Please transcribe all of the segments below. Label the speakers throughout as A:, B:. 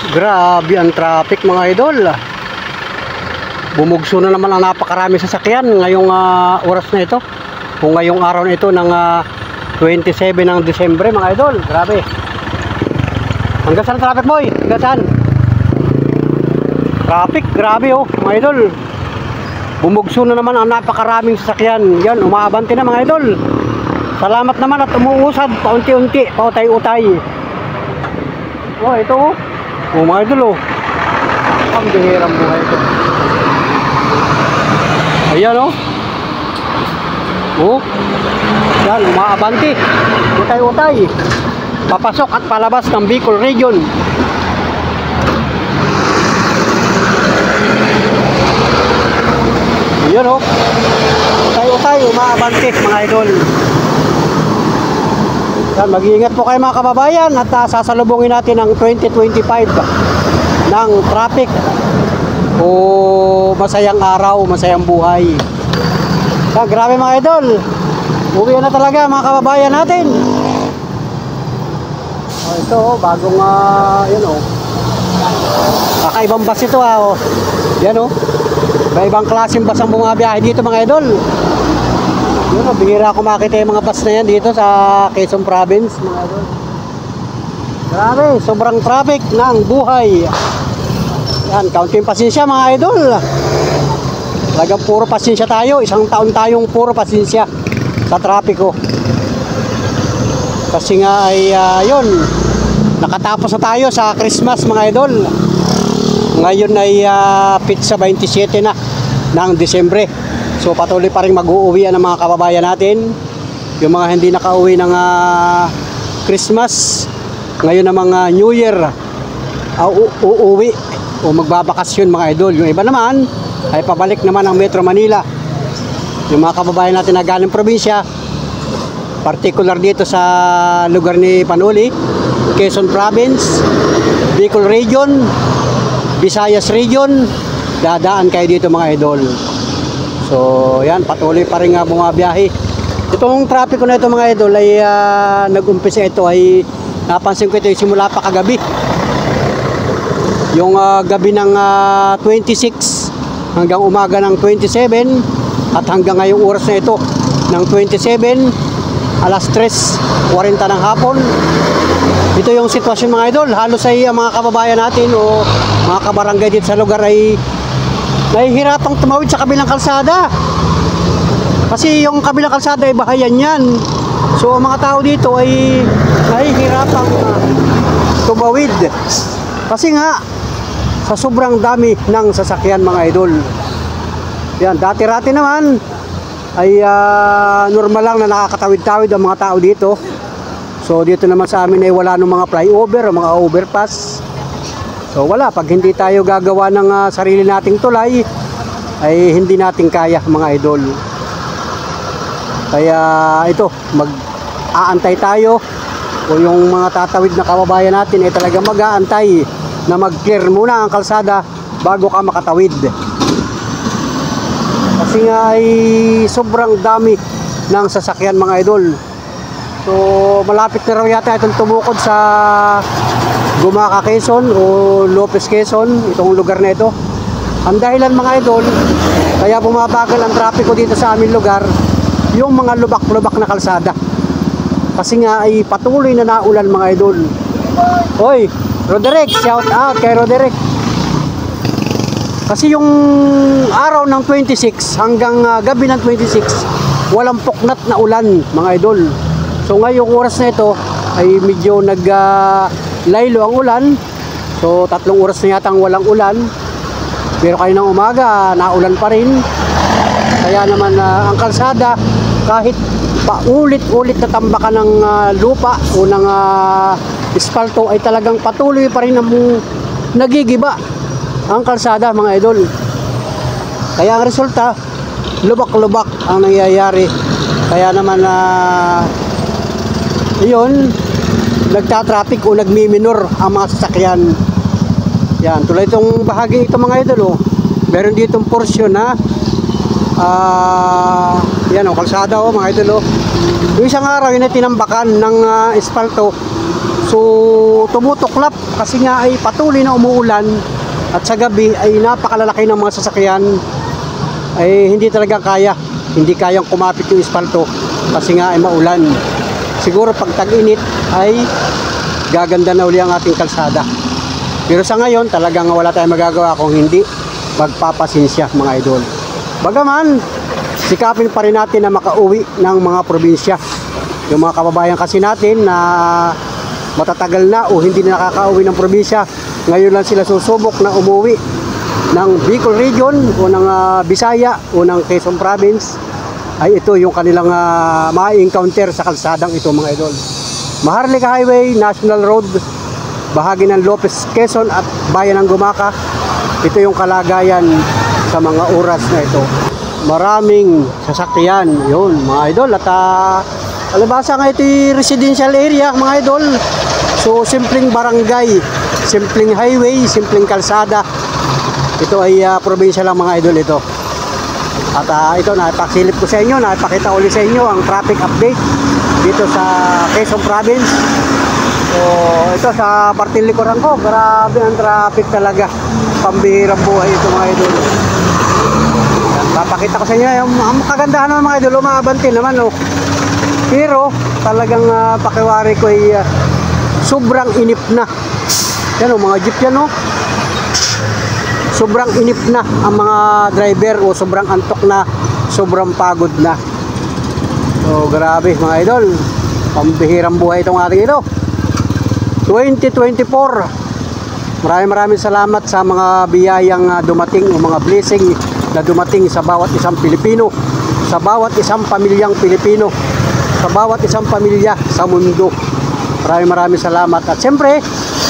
A: Grabe ang traffic mga idol. Bumugso na naman ang napakarami sasakyan ngayong oras na ito. Kung ngayong araw na ito ng 27 ng Disyembre mga idol. Grabe. Hanggang saan traffic boy? Hanggang saan? Traffic, grabe oh mga idol. Bumugso na naman ang napakaraming sasakyan. Yan, umaabante na mga idol. Salamat naman at umuusad paunti-unti, pautay-utay. Oh, ito oh. Oh mga idol oh. Ang bihirang buhay ito. Ayan oh. Oh. Yan, umaabante. Utay-utay. Papasok at palabas ng Bicol Region. Ayan oh. Utay-utay, umaabante mga idol. Yan, mag-iingat po kayo mga kababayan at sasalubungin natin ang 2025 ng traffic o masayang araw, masayang buhay. Yan, grabe mga idol. Uwi na talaga mga kababayan natin. Oh, ito oh, bagong yan oh. Kakaibang bus ito oh. Yan oh. Ibang klaseng bus ang bumabiyahe dito mga idol. Yun, bihira ako makita yung mga bus na yan dito sa Quezon Province mga idol. Grabe, sobrang traffic ng buhay. Yan, kaunting pasensya mga idol. Talagang puro pasensya tayo. Isang taon tayong puro pasensya sa trapiko. Kasi nga ay yun, nakatapos na tayo sa Christmas mga idol. Ngayon ay pizza 27 na ng Disyembre. So patuloy pa rin mag-uuwi ang mga kababayan natin. Yung mga hindi nakauwi ng Christmas, ngayon ng mga New Year, uuwi o magbabakasyon mga idol. Yung iba naman ay pabalik naman ang Metro Manila. Yung mga kababayan natin na galing probinsya, particular dito sa lugar ni Panuli, Quezon Province, Bicol Region, Visayas Region, dadaan kayo dito mga idol. So yan, patuloy pa rin nga bumabiyahe. Itong trapiko na ito mga idol ay nag-umpisa ito ay napansin ko ito simula pa kagabi. Yung gabi ng 26 hanggang umaga ng 27 at hanggang ngayong oras na ito ng 27 alas 3:40 ng hapon. Ito yung sitwasyon mga idol. Halos ay mga kababayan natin o mga kabarangay dito sa lugar ay nahihirapang tumawid sa kabilang kalsada. Kasi yung kabilang kalsada ay bahayan yan. So ang mga tao dito ay nahihirapang tumawid. Kasi nga sa sobrang dami ng sasakyan mga idol. Yan, dati-rati naman ay normal lang na nakakatawid-tawid ang mga tao dito. So dito naman sa amin ay wala nung mga flyover o mga overpass. So wala, pag hindi tayo gagawa ng sarili nating tulay ay hindi natin kaya mga idol. Kaya ito, mag-aantay tayo o yung mga tatawid na kababayan natin ay talaga mag-aantay na mag-clear muna ang kalsada bago ka makatawid. Kasi nga ay sobrang dami ng sasakyan mga idol. So malapit na raw yata itong tumukod sa Gumaca Quezon o Lopez Quezon, itong lugar na ito. Ang dahilan mga idol, kaya bumabagal ang trapiko dito sa aming lugar, yung mga lubak-lubak na kalsada. Kasi nga ay patuloy na naulan mga idol. Hoy, Roderick, shout out kay Roderick. Kasi yung araw ng 26 hanggang gabi ng 26, walang puknat na ulan mga idol. So ngayong oras na ito ay medyo laylo ang ulan. So 3 oras na yata ang walang ulan. Pero kayo ng umaga naulan pa rin. Kaya naman ang kalsada kahit paulit-ulit na tambakan ng lupa o ng espalto ay talagang patuloy pa rin ang nagigiba ang kalsada mga idol. Kaya ang resulta lubak-lubak ang nangyayari. Kaya naman yun, nagtatraffic o nagmiminor ang mga sasakyan. Yan, tulad itong bahagi ito mga idol oh. Meron ditong portion na yan o, kalsada o mga idol o. Yung isang araw yun ay tinambakan ng espalto. So tumutuklap kasi nga ay patuloy na umuulan at sa gabi ay napakalalaki ng mga sasakyan ay hindi talaga hindi kayang kumapit yung espalto kasi nga ay maulan. Siguro pag tag-init ay gaganda na uli ang ating kalsada. Pero sa ngayon talagang wala tayong magagawa kung hindi magpapasinsya mga idol. Bagaman sikapin pa rin natin na makauwi ng mga probinsya. Yung mga kababayan kasi natin na matatagal na o hindi na nakakauwi ng probinsya, ngayon lang sila susubok na umuwi ng Bicol Region o ng Bisaya o ng Quezon Province, ay ito yung kanilang ma-encounter sa kalsadang ito mga idol. Maharlika Highway, National Road, bahagi ng Lopez, Quezon at Bayan ng Gumaca. Ito yung kalagayan sa mga oras na ito. Maraming sasakyan yun mga idol at alibasa nga ito residential area mga idol. So simpleng barangay, simpleng highway, simpleng kalsada. Ito ay probinsya lang mga idol ito. At ito napasilip ko sa inyo, napakita ulit sa inyo ang traffic update dito sa Quezon Province. So ito sa parting likuran ko, grabe ang traffic talaga. Pambihirang buhay ito mga idol. Papakita ko sa inyo yung kagandahan ng mga idol, umabante naman oh. Pero talagang pakiwari ko ay sobrang inip na. Yan oh, mga jeep yan oh. Sobrang inip na ang mga driver o sobrang antok na, sobrang pagod na. So grabe mga idol, pambihirang buhay itong ating ito 2024. Maraming salamat sa mga biyayang dumating o mga blessing na dumating sa bawat isang Pilipino, sa bawat isang pamilyang Pilipino, sa bawat isang pamilya sa mundo. Maraming salamat at siyempre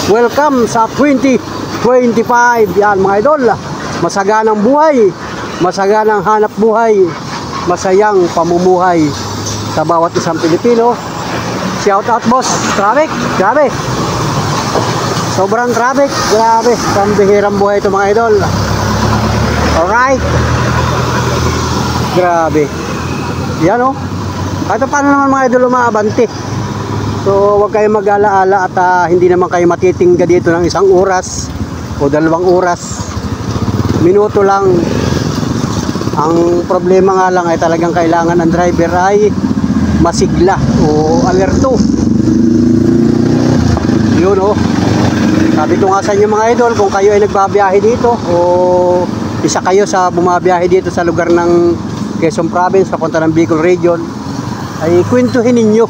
A: welcome sa 2025. Yan mga idol, masaganang buhay, masaganang hanap buhay, masayang pamumuhay sa bawat isang Pilipino. Shout out boss, traffic, grabe, sobrang traffic, grabe, pambihirang buhay ito mga idol. Alright, grabe yan oh. Kahit paano naman mga idol umaabante. So huwag kayong mag-alaala at hindi naman kayo matitingga dito ng 1 oras o 2 oras, minuto lang. Ang problema nga lang ay talagang kailangan ng driver ay masigla o alerto. Yun oh. Sabi ko nga sa inyo mga idol, kung kayo ay nagbabiyahe dito o isa kayo sa bumabiyahe dito sa lugar ng Quezon Province papunta ng Bicol Region, ay kwentuhin ninyo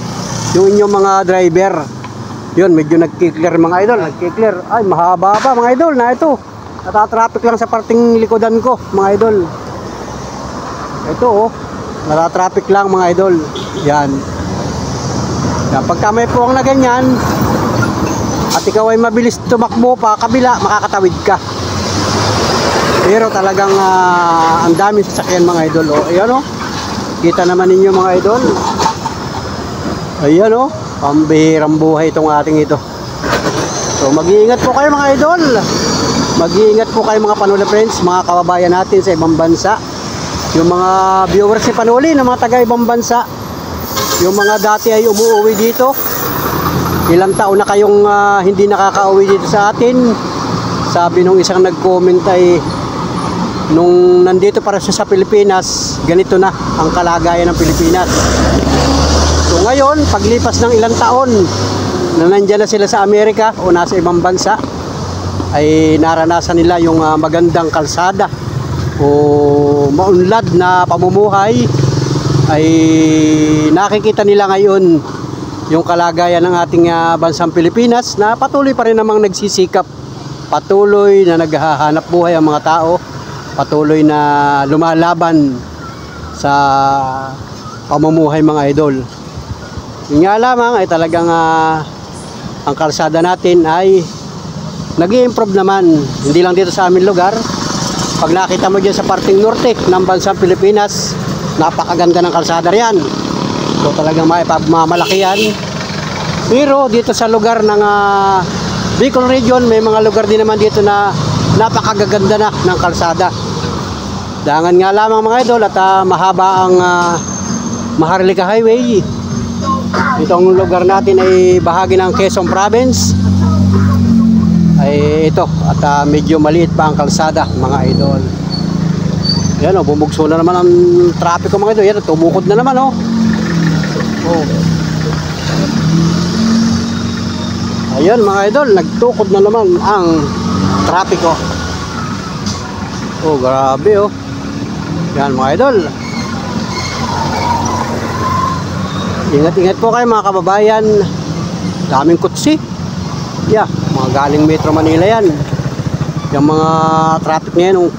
A: yung inyong mga driver. Yun, medyo nagkiklear mga idol, nagkiklear. Ay, mahaba pa mga idol na ito. Natatraffic lang sa parting likodan ko mga idol. Ito oh, natatraffic lang mga idol. Yan. Yan, pagka may puwang na ganyan at ikaw ay mabilis tumakbo pa kabila, makakatawid ka. Pero talagang ang daming sasakyan mga idol oh. Ayan oh, kita naman ninyo mga idol. Ayan oh, pambihirang buhay itong ating ito. So mag-iingat po kayo mga idol. Mag-iingat po kayo mga Panuli friends, mga kababayan natin sa ibang bansa. Yung mga viewers ni Panuli na mga taga ibang bansa, yung mga dati ay umuwi dito, ilang taon na kayong hindi nakakauwi dito sa atin. Sabi nung isang nag-comment ay nung nandito para siya sa Pilipinas, ganito na ang kalagayan ng Pilipinas. So ngayon, paglipas ng ilang taon na nandyan na sila sa Amerika o nasa ibang bansa, ay naranasan nila yung magandang kalsada o maunlad na pamumuhay. Ay nakikita nila ngayon yung kalagayan ng ating bansang Pilipinas na patuloy pa rin namang nagsisikap, patuloy na naghahanap buhay ang mga tao, patuloy na lumalaban sa pamumuhay mga idol. Yun nga lamang ay talagang ang kalsada natin ay nag-i-improve naman, hindi lang dito sa aming lugar. Pag nakita mo dyan sa parting norte ng bansang Pilipinas, napakaganda ng kalsada riyan. So talagang maipagmamalaki yan. Pero dito sa lugar ng Bicol Region, may mga lugar din naman dito na napakagaganda na ng kalsada. Dangan nga lamang mga idol at mahaba ang Maharlika Highway. Itong lugar natin ay bahagi ng Quezon Province. Ay ito, at medyo maliit pa ang kalsada mga idol. Yan o, bumugso na naman ang trapiko mga idol. Yan, tumukod na naman o. Oh. Ayun mga idol, nagtukod na naman ang trapiko. Oh, grabe oh. Yan mga idol. Ingat-ingat po kayo mga kababayan. Daming kutsi. Yeah, mga galing Metro Manila yan. Yung mga traffic na yan oh.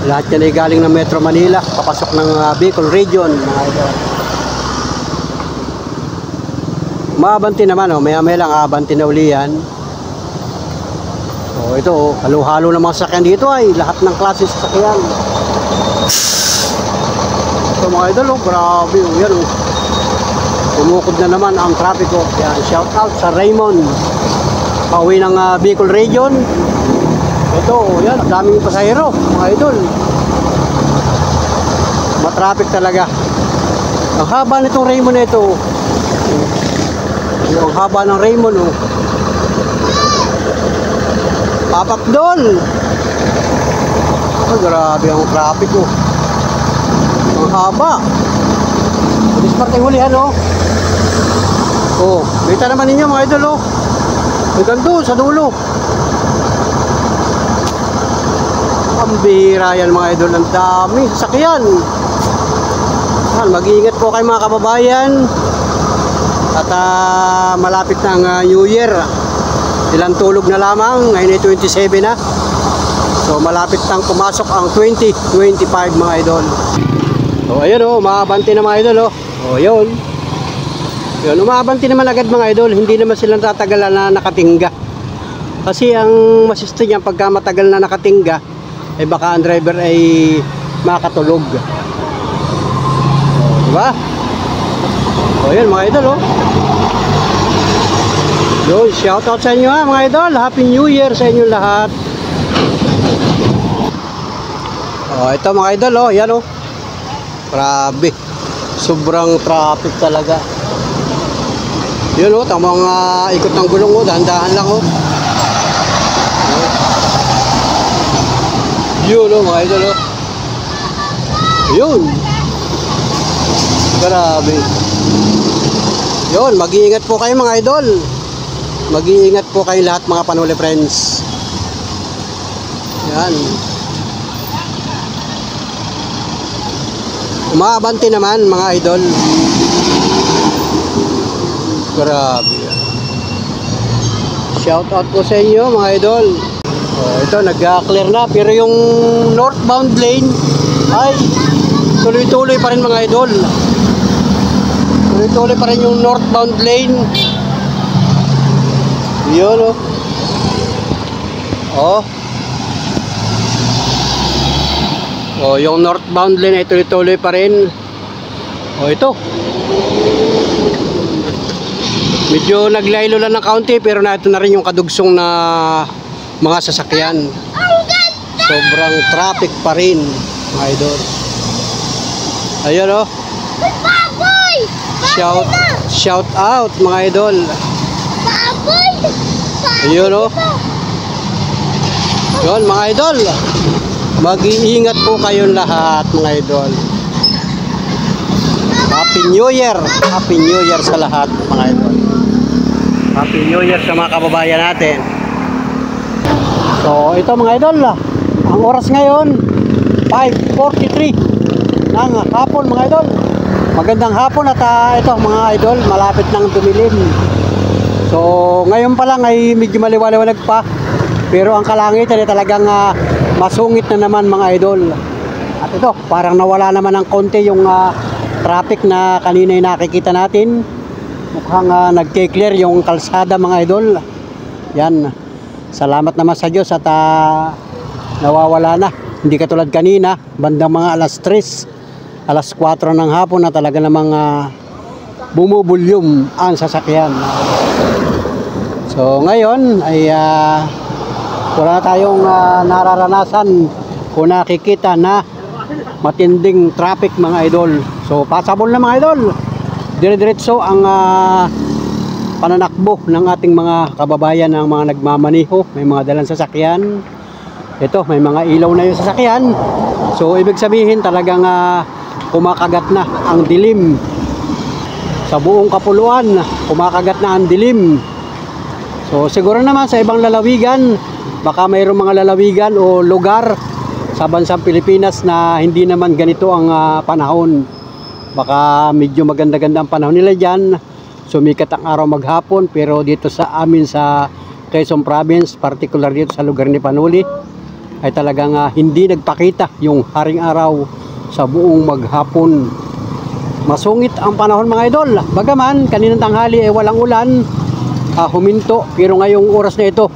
A: Lahat yan ay galing ng Metro Manila, papasok ng Bicol Region mga idol. Maabanti naman oh, maya-maya lang abanti na uli yan. So ito oh, halo-halo ng mga sasakyan dito ay lahat ng klase sasakyan. So mga idol oh, grabe oh, yan oh. Tumukod na naman ang trapiko. Yan, shout out sa Raymond. Pauwi ng Bicol Region. Ito oh, yan, daming pasahero mga idol. Matraffic talaga. Ang haba nitong Raymond na ito. Ang haba ng Raymond oh. Papakdol. Oh, grabe ang traffic oh. Ang haba. Dismart ang hulihan oh. Oh, kita naman ninyo mga idol oh. Hanggang doon sa dulo. Ang bihira yan mga idol. Ang dami sasakyan. Mag-iingat po kayo mga kababayan. At malapit na ang New Year. Ilang tulog na lamang. Ngayon ay 27 na. So malapit nang pumasok ang 2025 mga idol. So ayun oh, umabanti na mga idol oh. Oh yun. Yun, umabanti naman agad mga idol. Hindi naman silang tatagalan na nakatingga. Kasi ang masisto niya pagka matagal na nakatingga, eh baka ang driver ay makatulog. Oh, diba? Oh yun mga idol oh. Yun, shout out sa inyo ha mga idol. Happy New Year sa inyo lahat. Oh, ito mga idol oh, yan oh. Grabe. Sobrang traffic talaga. Yun oh, tamang ikot ng gulong oh, dahan-dahan lang oh. Yun oh mga idol oh. Yun. Grabe. Yun, mag-iingat po kayo mga idol. Mag-iingat po kayo lahat mga Panuli friends. Yan. Umaabanti naman mga idol. Grabe yan. Shout out po sa inyo mga idol. Oh, ito nag-clear na pero yung northbound lane ay tuloy-tuloy pa rin mga idol. Tuloy-tuloy pa rin yung northbound lane. Yun oh. Oh. Oh, yung northbound lane ay tuloy-tuloy pa rin. Oh, ito. Medyo naglaylo lang ng kaunti pero na ito na rin yung kadugsong na mga sasakyan. Sobrang traffic pa rin, mga idol. Ayun oh. Shout out mga idol. Ayun oh. Yun mga idol. Mag-iingat po kayong lahat mga idol. Happy New Year. Happy New Year sa lahat mga idol. Happy New Year sa mga kababayan natin. So ito mga idol, ang oras ngayon 5:43 ng hapon mga idol. Magandang hapon at ito mga idol, malapit nang dumilim. So ngayon pa lang ay medyo maliwanag pa. Pero ang kalangitan ay talagang masungit na naman mga idol. At ito, parang nawala naman ng konti yung traffic na kanina yung nakikita natin. Mukhang nag-clear yung kalsada mga idol. Yan. Salamat naman sa Diyos at nawawala na. Hindi katulad kanina, bandang mga alas 3, alas 4 ng hapon na talaga namang bumubulyum ang sasakyan. So ngayon ay wala na tayong nararanasan o nakikita na matinding traffic mga idol. So passable na mga idol. dire-diretso ang pananakbo ng ating mga kababayan, ng mga nagmamaniho, may mga dalang sasakyan. Ito, may mga ilaw na yung sasakyan. So ibig sabihin talagang kumakagat na ang dilim. Sa buong Kapuluan, kumakagat na ang dilim. So siguro naman sa ibang lalawigan, baka mayroong mga lalawigan o lugar sa bansang Pilipinas na hindi naman ganito ang panahon. Baka medyo maganda-ganda ang panahon nila dyan, sumikat ang araw maghapon, pero dito sa amin sa Quezon Province, particular dito sa lugar ni Panuli, ay talagang hindi nagpakita yung haring araw sa buong maghapon. Masungit ang panahon mga idol. Bagaman kaninang tanghali ay walang ulan, huminto, pero ngayong oras na ito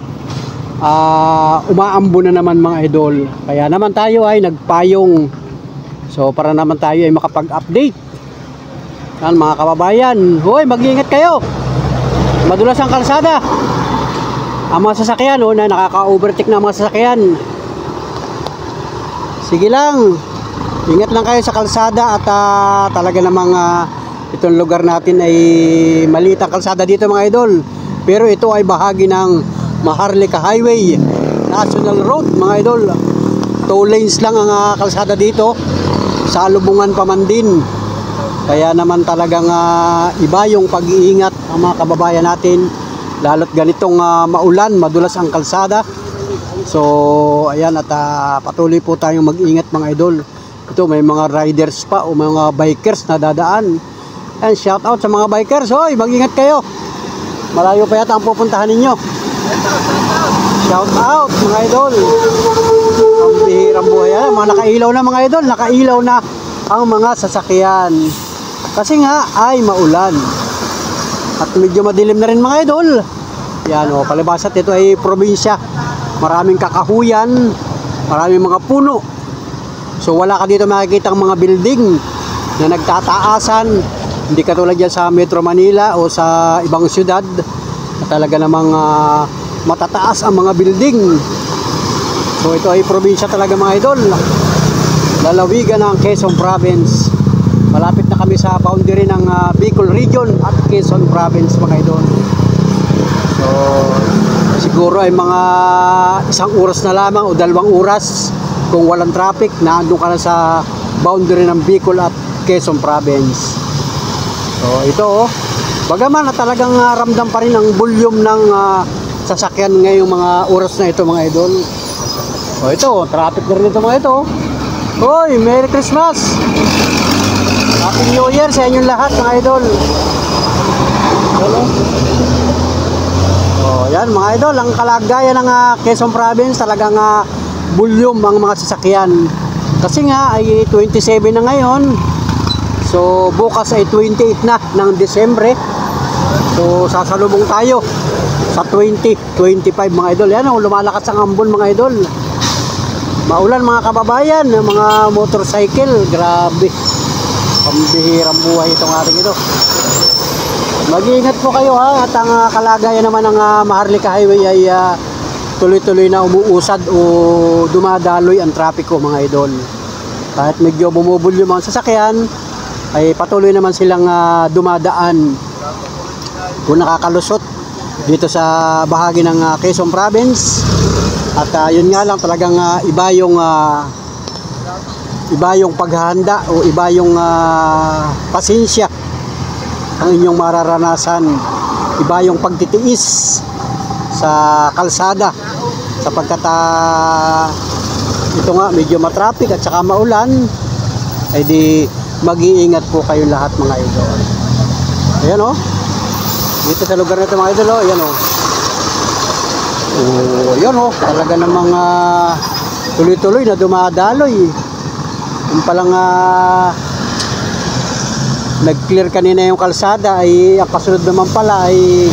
A: umaambo na naman mga idol. Kaya naman tayo ay nagpayong, so para naman tayo ay makapag-update. Yan mga kababayan, hoy, mag-iingat kayo, madulas ang kalsada. Ang mga sasakyan na nakaka-overtake na mga sasakyan, sige lang, ingat lang kayo sa kalsada. At talaga namang itong lugar natin ay maliit ang kalsada dito mga idol, pero ito ay bahagi ng Maharlika Highway National Road mga idol. 2 lanes lang ang kalsada dito, sa lubungan pa man din. Kaya naman talagang iba yung pag-iingat ang mga kababayan natin, lalo't ganitong maulan, madulas ang kalsada. So ayan, at patuloy po tayong mag-ingat mga idol. Ito, may mga riders pa o mga bikers na dadaan. And shout out sa mga bikers, hoy, mag-ingat kayo, malayo pa yata ang pupuntahan ninyo. Shout out mga idol. Ang bihirang buhay yan, mga nakailaw na mga idol, nakailaw na ang mga sasakyan kasi nga ay maulan at medyo madilim na rin mga idol. Yan palibasat, ito ay probinsya, maraming kakahuyan, maraming mga puno. So wala ka dito makikita ang mga building na nagtataasan, hindi katulad yan sa Metro Manila o sa ibang syudad na talaga namang matataas ang mga building. So ito ay probinsya talaga mga idol, lalawigan ng Quezon Province. Malapit na kami sa boundary ng Bicol Region at Quezon Province mga idol. So siguro ay mga 1 oras na lamang o 2 oras kung walang traffic, na andun ka na sa boundary ng Bicol at Quezon Province. So ito bagaman na talagang ramdam pa rin ang volume ng sasakyan ngayong mga oras na ito mga idol. So ito, traffic na rin ito mga ito. Hoy, Merry Christmas, Happy New Year sa inyong lahat mga idol. So yan mga idol, ang kalagayan ng Quezon Province, talagang volume ang mga sasakyan. Kasi nga ay 27 na ngayon, so bukas ay 28 na ng Desembre. So sasalubong tayo sa 2025 mga idol. Yan lumalakas ang ambon mga idol. Maulan mga kababayan, mga motorcycle, grabe, pambihirang buhay itong ating ito. Mag-iingat po kayo at ang kalagayan naman ng Maharlika Highway ay tuloy-tuloy na umuusad o dumadaloy ang trapiko mga idol. Kahit medyo bumubulyo mga sasakyan, ay patuloy naman silang dumadaan kung nakakalusot dito sa bahagi ng Quezon Province. At yun nga lang, talagang iba yung paghahanda o iba yung pasensya ang inyong mararanasan, iba yung pagtitiis sa kalsada, sapagkat ito nga medyo matraffic at saka maulan. Ay di mag-iingat po kayo lahat mga idol. Ayan dito sa lugar na ito mga idol, ayan yun talaga namang tuloy-tuloy na dumadaloy. Yung palang nag-clear kanina yung kalsada, ay ang kasunod naman pala ay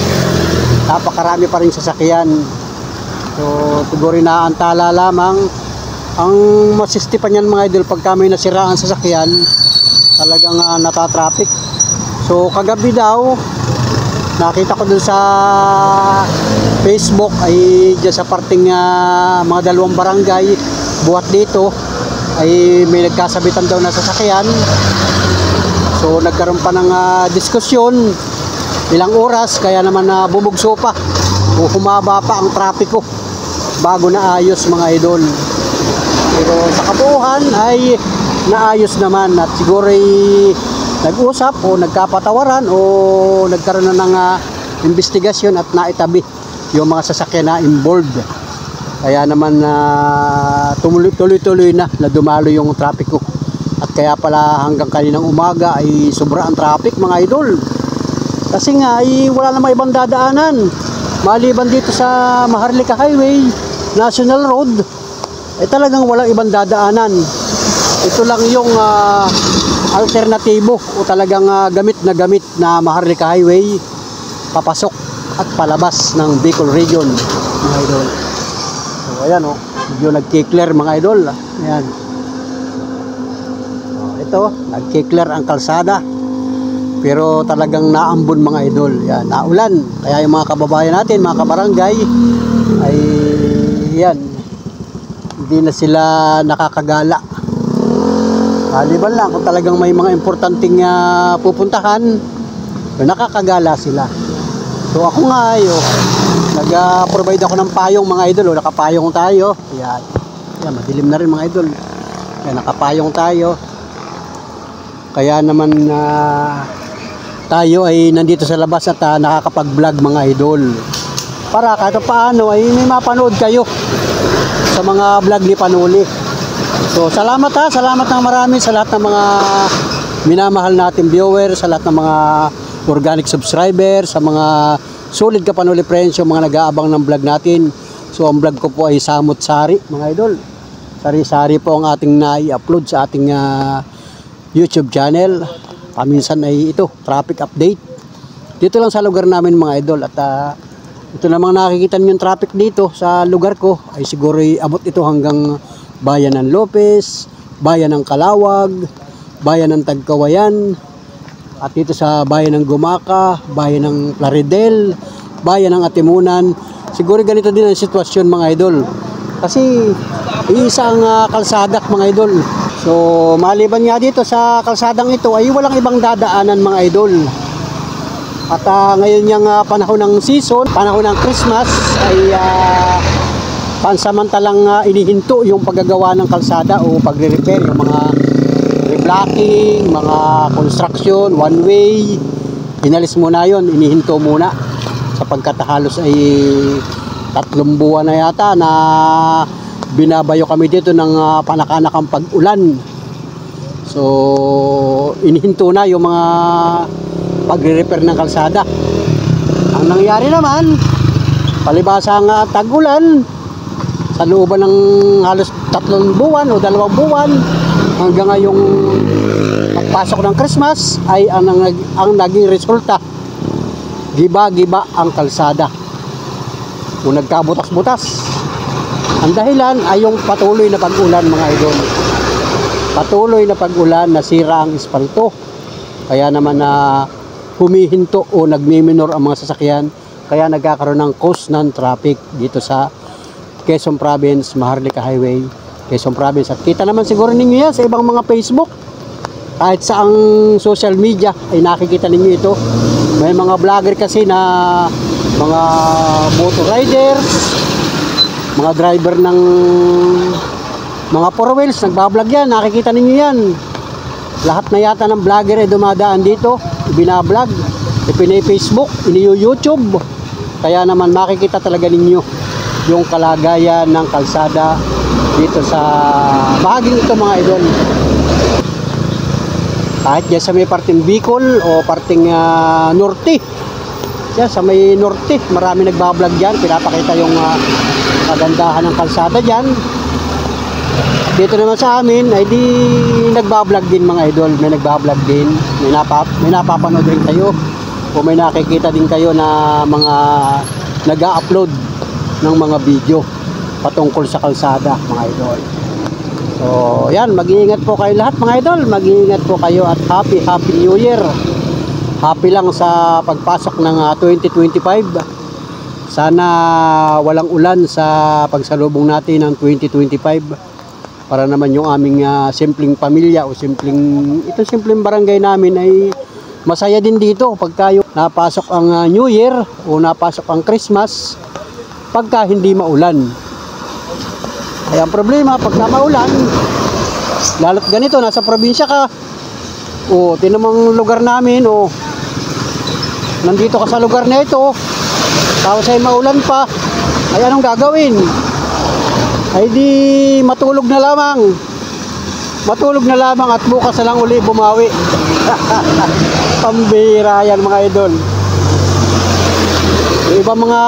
A: napakarami pa rin sasakyan. So siguro inaantala lamang. Ang masistipan yan mga idol, pagka may nasiraan sasakyan, talagang natatraffic. So kagabi daw, nakita ko dun sa Facebook ay dyan sa parting mga 2 barangay buhat dito ay may nagkasabitan daw na sasakyan. So nagkaroon pa ng diskusyon, ilang oras, kaya naman bumugso pa o humaba pa ang trapiko bago naayos mga idol. Pero sa kabuuan ay naayos naman at siguro ay nag-usap o nagkapatawaran o nagkaroon na ng investigasyon at naitabi yung mga sasakyan na involved. Kaya naman tuloy-tuloy na dumalo yung trapiko. At kaya pala hanggang kaninang umaga ay sobra ang traffic mga idol. Kasi nga ay wala namang ibang dadaanan. Maliban dito sa Maharlika Highway, National Road, ay talagang walang ibang dadaanan. Ito lang yung alternatibo o talagang gamit na Maharlika Highway papasok at palabas ng Bicol Region mga idol. So ayan o, medyo nagki-clear mga idol. Ayan. Ito, nagki-clear ang kalsada. Pero talagang naambon mga idol. Yan, naulan. Kaya yung mga kababayan natin, mga kabarangay, ay yan, hindi na sila nakakagala. Maliban lang kung talagang may mga importanteng pupuntahan, nakakagala sila. So ako nga, nag-provide ako ng payong mga idol. Nakapayong tayo. Yan. Yan, madilim na rin mga idol. Yan, nakapayong tayo. Kaya naman tayo ay nandito sa labas at nakakapag-vlog mga idol. Para kahit paano ay may mapanood kayo sa mga vlog ni Panuli. So salamat salamat ng marami sa lahat ng mga minamahal natin viewers, sa lahat ng mga organic subscribers, sa mga solid ka Panuli friends, yung mga nag-aabang ng vlog natin. So ang vlog ko po ay Samot Sari mga idol. Sari-sari po ang ating nai-upload sa ating YouTube channel. Paminsan ay ito, traffic update. Dito lang sa lugar namin mga idol. At ito namang nakikita niyo yung traffic dito sa lugar ko ay siguro abot ito hanggang bayan ng Lopez, bayan ng Calawag, bayan ng Tagkawayan, at dito sa bayan ng Gumaca, bayan ng Plaridel, bayan ng Atimunan. Siguro ganito din ang sitwasyon mga idol. Kasi isang kalsada mga idol. So maliban nga dito sa kalsadang ito ay walang ibang dadaanan mga idol. At ngayon yung panahon ng season, panahon ng Christmas ay pansamantalang inihinto yung paggagawa ng kalsada o pagre-repair, yung mga reblocking, mga construction, one way. Inalis muna yon, inihinto muna sapagkat halos ay 3 buwan na yata na binabayo kami dito ng panakanakang pag-ulan. So inihinto na yung mga pagre-repair ng kalsada. Ang nangyari naman, palibasa nga tag-ulan, sa looban ng halos 3 buwan o 2 buwan hanggang ngayong pagpasok ng Christmas ay ang naging resulta, giba-giba ang kalsada o nagkabutas-butas. Ang dahilan ay yung patuloy na pag-ulan mga idol. Patuloy na pag-ulan, nasira ang espalto. Kaya naman humihinto o nagmiminor ang mga sasakyan. Kaya nagkakaroon ng cause ng traffic dito sa Quezon Province, Maharlika Highway, Quezon Province. At kita naman siguro ninyo yan sa ibang mga Facebook. Kahit sa ang social media ay nakikita ninyo ito. May mga vlogger kasi na mga motor riders, mga driver ng mga 4 wheels, nagbablog yan, nakikita ninyo yan. Lahat na yata ng vlogger ay dumadaan dito, binablog, ipina-Facebook, ini-YouTube. Kaya naman makikita talaga ninyo yung kalagayan ng kalsada dito sa bahaging ito mga idol. Kahit dyan sa may parting Bicol o parting Norte, yan sa may Norte, marami nagbablog dyan, pinapakita yung kagandahan ng kalsada dyan. Dito naman sa amin ay di nagbablog din mga idol, may nagbablog din, may napapanood rin kayo o may nakikita din kayo na mga nag-a-upload ng mga video patungkol sa kalsada mga idol. So yan, mag-iingat po kayo lahat mga idol, mag-iingat po kayo at happy New Year. Happy lang sa pagpasok ng 2025. Sana walang ulan sa pagsalubong natin ng 2025. para naman yung aming simpleng pamilya o simpleng barangay namin ay masaya din dito pagka yung napasok ang New Year o napasok ang Christmas pagka hindi maulan. Kaya ang problema pagka maulan, lalo't ganito nasa probinsya ka o tinamang lugar namin o nandito ka sa lugar na ito tapos ay maulan pa, ay anong gagawin? Ay di matulog na lamang at bukas na lang uli bumawi. Pambihira yan mga idol. Yung ibang mga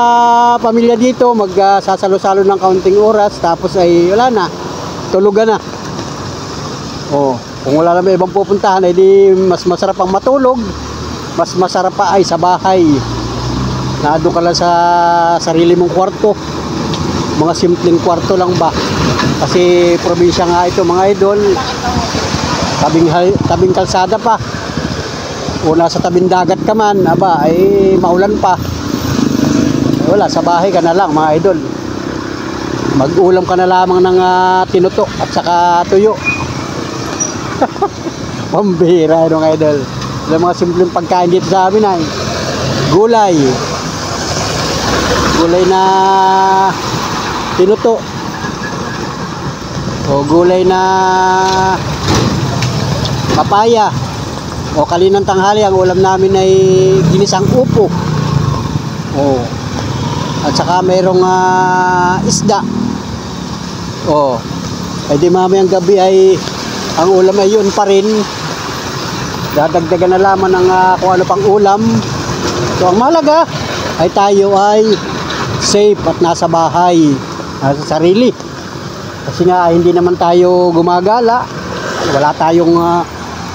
A: pamilya dito magsasalo-salo ng kaunting oras tapos ay wala na, tulugan na. Kung wala naman ibang pupuntahan ay di mas masarap ang matulog, mas masarap pa ay sa bahay. Naado ka lang sa sarili mong kwarto, mga simpleng kwarto lang ba, kasi probinsya nga ito mga idol, tabing kalsada pa o nasa tabing dagat ka man, aba ay maulan pa, wala, sa bahay ka na lang mga idol, mag-ulam ka na lamang ng tinuto at saka tuyo. Pambihira mga idol. Yung mga simpleng pagkain dito sa amin ay gulay na tinuto o gulay na papaya o kaninang tanghali ang ulam namin ay ginisang upo at saka mayroong isda ay di mamayang gabi ay ang ulam ay yun pa rin, dadagdagan na lamang ng kung ano pang ulam. So ang mahalaga ay tayo ay safe at nasa bahay, nasa sarili. Kasi nga hindi naman tayo gumagala, wala tayong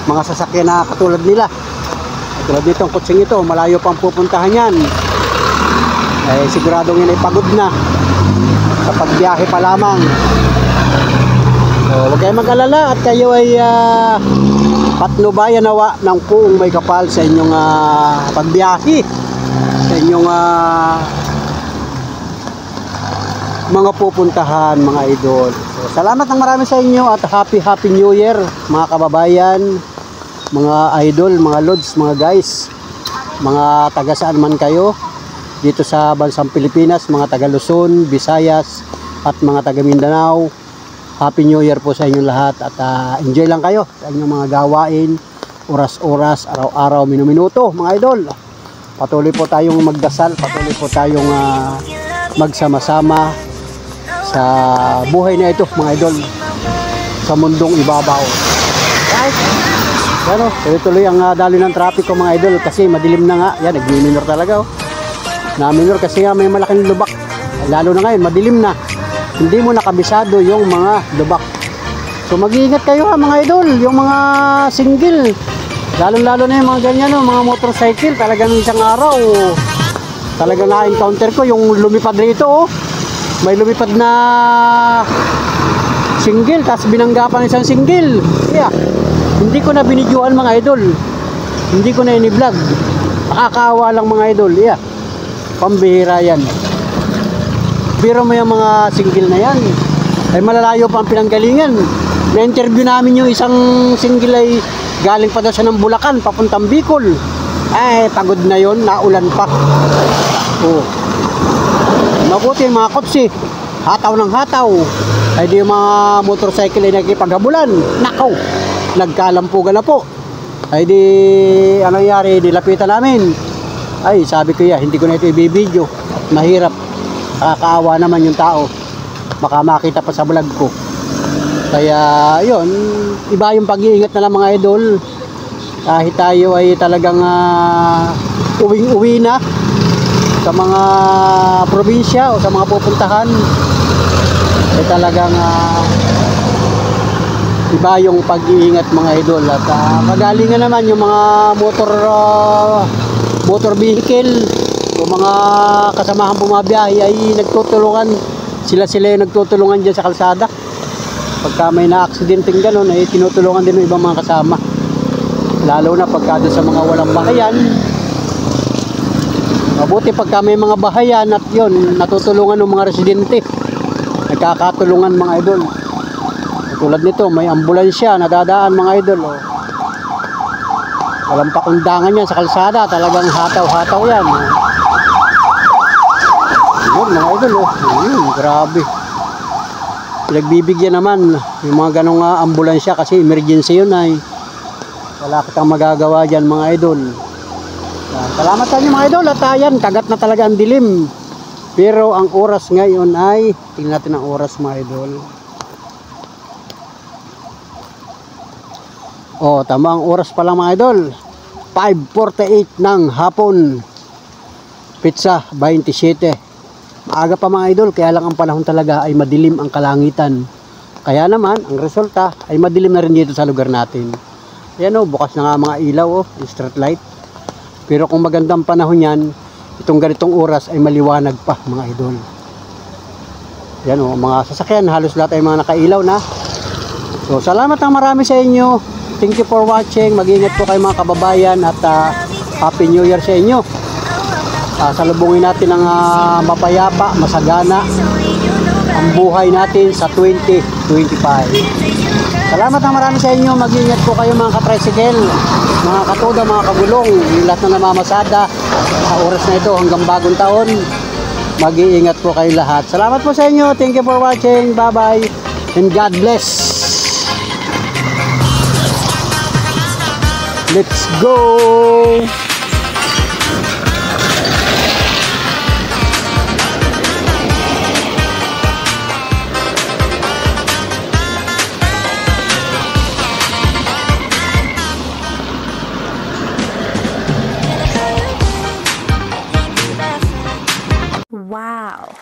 A: mga sasakyan na katulad nila. Katulad nitong kutsing ito, malayo pang pupuntahan yan. Ay siguradong yan ay pagod na sa pagbiyahe pa lamang. Huwag kayong mag-alala at kayo ay patnubayan nawa ng puong may kapal sa inyong pagbiyahe, sa inyong mga pupuntahan mga idol. So, salamat ng marami sa inyo at happy New Year mga kababayan, mga idol, mga lods, mga guys, mga taga saan man kayo dito sa bansang Pilipinas, mga taga Luzon, Visayas at mga taga Mindanao. Happy New Year po sa inyong lahat at enjoy lang kayo sa inyong mga gawain, oras-oras, araw-araw, minuminuto mga idol. Patuloy po tayong magdasal, patuloy po tayong magsama-sama sa buhay na ito mga idol, sa mundong ibabaw. Right? Ano, tuloy-tuloy ang daloy ng trapiko mga idol kasi madilim na nga. Yan, nag-minor talaga na-minor kasi nga may malaking lubak. Lalo na ngayon, madilim na. Hindi mo nakabisado yung mga lubak. So mag-iingat kayo mga idol, yung mga single. Lalo na yung mga ganyan, mga motorcycle. Talagang isang araw, talagang na-encounter ko yung lumipad rito. May lumipad na single, tapos binanggapan isang single. Yeah. Hindi ko na binidyoan mga idol. Hindi ko na ini-vlog. Nakakaawa lang mga idol. Yeah. Pambihira yan. Pero may mga single na yan ay malalayo pa ang pinanggalingan. Na-interview namin yung isang single ay galing pa daw siya ng Bulacan papuntang Bicol. Ay pagod na yon, naulan pa. Mabuti yung mga kotse, hataw ng hataw. Ay di yung mga motorcycle ay nakikipaghabulan. Nakaw, nagkalampugan na po. Ay di anong nangyari, dilapitan namin. Ay sabi ko hindi ko na ito ibibidyo. Mahirap. Nakakaawa naman yung tao, baka makita pa sa vlog ko. Kaya yun, iba yung pag-iingat na lang mga idol. Kahit tayo ay talagang uwing-uwi na sa mga probinsya o sa mga pupuntahan, ay talagang iba yung pag-iingat mga idol. At magalingan naman yung mga motor vehicle o mga kasamahan bumabiyahe ay nagtutulungan, sila yung nagtutulungan dyan sa kalsada. Pagka may na-aksidenteng gano'n ay tinutulungan din ng ibang mga kasama, lalo na pagka doon sa mga walang bahayan. Mabuti pagka may mga bahayan at yun, natutulungan ng mga residente, nagkakatulungan mga idol. At Tulad nito, may ambulansya nadadaan mga idol. Oh. Walang pakundangan yan sa kalsada. Talagang hataw-hataw yan. Yun mga idol. Oh. Yun, grabe. Pinagbibigyan naman yung mga ganong ambulansya kasi emergency yun ay. Wala kitang magagawa dyan mga idol. Salamat sa inyo mga idol. At ayan, kagat na talaga ang dilim. Pero ang oras ngayon ay, tingnan natin ang oras mga idol. Oh, tama ang oras pa lang mga idol. 5:48 ng hapon. Pizza 27. Maaga pa mga idol, kaya lang ang panahon talaga ay madilim ang kalangitan. Kaya naman, ang resulta ay madilim na rin dito sa lugar natin. Ayan o, bukas na nga mga ilaw o, street light. Pero kung magandang panahon yan, itong ganitong oras ay maliwanag pa mga idol. Ayan o, mga sasakyan, halos lahat ay mga nakailaw na. So, salamat ng marami sa inyo. Thank you for watching. Mag-ingat po kayo mga kababayan at Happy New Year sa inyo. Salubungin natin ang mapayapa, masagana ang buhay natin sa 2025. Salamat ng marami sa inyo. Mag-ingat po kayo mga katricycle, mga katoda, mga kagulong, yung lahat na namamasada sa oras na ito hanggang bagong taon. Mag-iingat po kayo lahat. Salamat po sa inyo. Thank you for watching. Bye-bye and God bless. Let's go!
B: Wow.